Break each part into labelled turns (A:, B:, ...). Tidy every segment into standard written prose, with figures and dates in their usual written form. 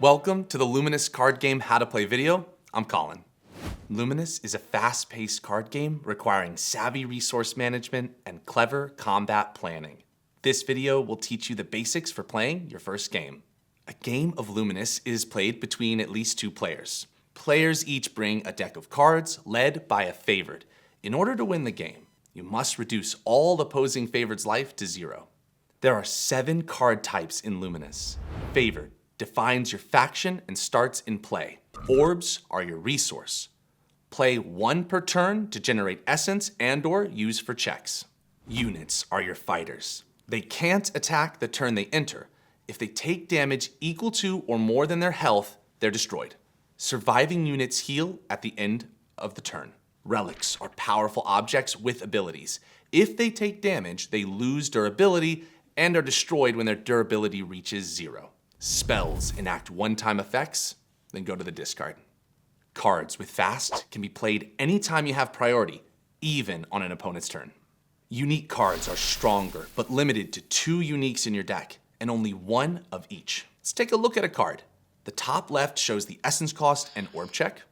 A: Welcome to the Luminous Card Game How to Play video. I'm Colin. Luminous is a fast-paced card game requiring savvy resource management and clever combat planning. This video will teach you the basics for playing your first game. A game of Luminous is played between at least 2 players. Players each bring a deck of cards led by a favored. In order to win the game, you must reduce all opposing favored's life to 0. There are 7 card types in Luminous. Favored defines your faction and starts in play. Orbs are your resource. Play 1 per turn to generate essence and/or use for checks. Units are your fighters. They can't attack the turn they enter. If they take damage equal to or more than their health, they're destroyed. Surviving units heal at the end of the turn. Relics are powerful objects with abilities. If they take damage, they lose durability and are destroyed when their durability reaches 0. Spells enact one-time effects, then go to the discard. Cards with fast can be played anytime you have priority, even on an opponent's turn. Unique cards are stronger, but limited to 2 uniques in your deck, and only 1 of each. Let's take a look at a card. The top left shows the essence cost and orb check.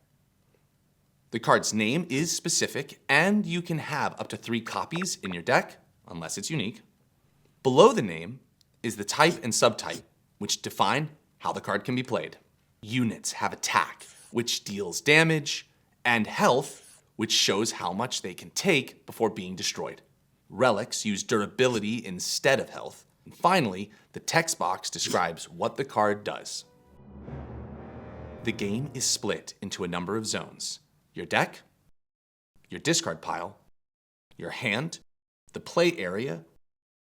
A: The card's name is specific, and you can have up to 3 copies in your deck, unless it's unique. Below the name is the type and subtype, which define how the card can be played. Units have attack, which deals damage, and health, which shows how much they can take before being destroyed. Relics use durability instead of health. And finally, the text box describes what the card does. The game is split into a number of zones: your deck, your discard pile, your hand, the play area,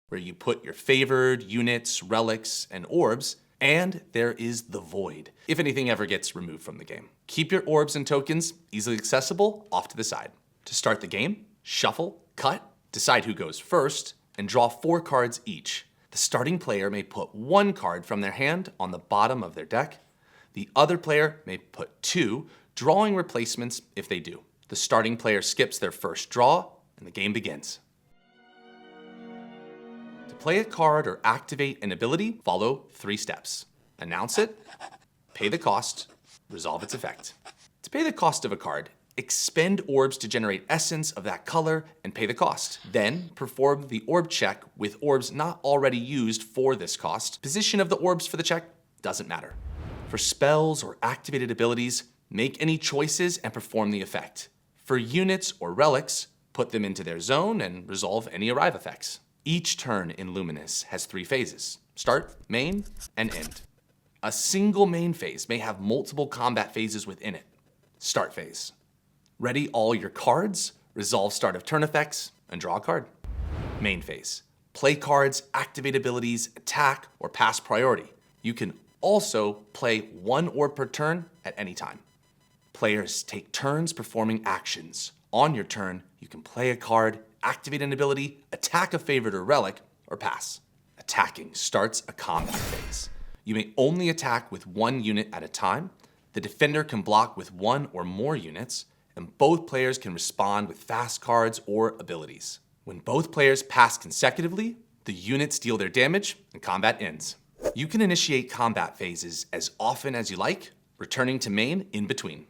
A: where you put your favored units, relics, and orbs, and there is the void, if anything ever gets removed from the game. Keep your orbs and tokens easily accessible off to the side. To start the game, shuffle, cut, decide who goes first, and draw 4 cards each. The starting player may put 1 card from their hand on the bottom of their deck. The other player may put 2, drawing replacements if they do. The starting player skips their first draw, and the game begins. To play a card or activate an ability, follow 3 steps. Announce it, pay the cost, resolve its effect. To pay the cost of a card, expend orbs to generate essence of that color and pay the cost. Then perform the orb check with orbs not already used for this cost. Position of the orbs for the check doesn't matter. For spells or activated abilities, make any choices and perform the effect. For units or relics, put them into their zone and resolve any arrive effects. Each turn in Luminous has 3 phases: start, main, and end. A single main phase may have multiple combat phases within it. Start phase. Ready all your cards, resolve start of turn effects, and draw a card. Main phase. Play cards, activate abilities, attack, or pass priority. You can also play 1 orb per turn at any time. Players take turns performing actions. On your turn, you can play a card, activate an ability, attack a favorite or relic, or pass. Attacking starts a combat phase. You may only attack with 1 unit at a time. The defender can block with 1 or more units, and both players can respond with fast cards or abilities. When both players pass consecutively, the units deal their damage and combat ends. You can initiate combat phases as often as you like, returning to main in between.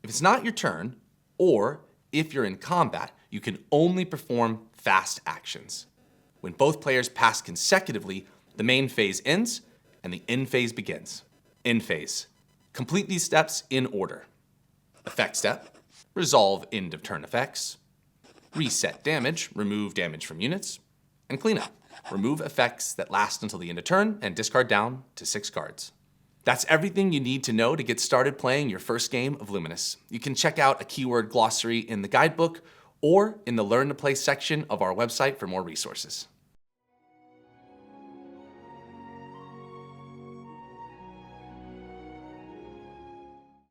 A: If it's not your turn, or if you're in combat, you can only perform fast actions. When both players pass consecutively, the main phase ends and the end phase begins. End phase. Complete these steps in order. Effect step. Resolve end of turn effects. Reset damage, remove damage from units. And cleanup. Remove effects that last until the end of turn and discard down to 6 cards. That's everything you need to know to get started playing your first game of Luminous. You can check out a keyword glossary in the guidebook or in the Learn to Play section of our website for more resources.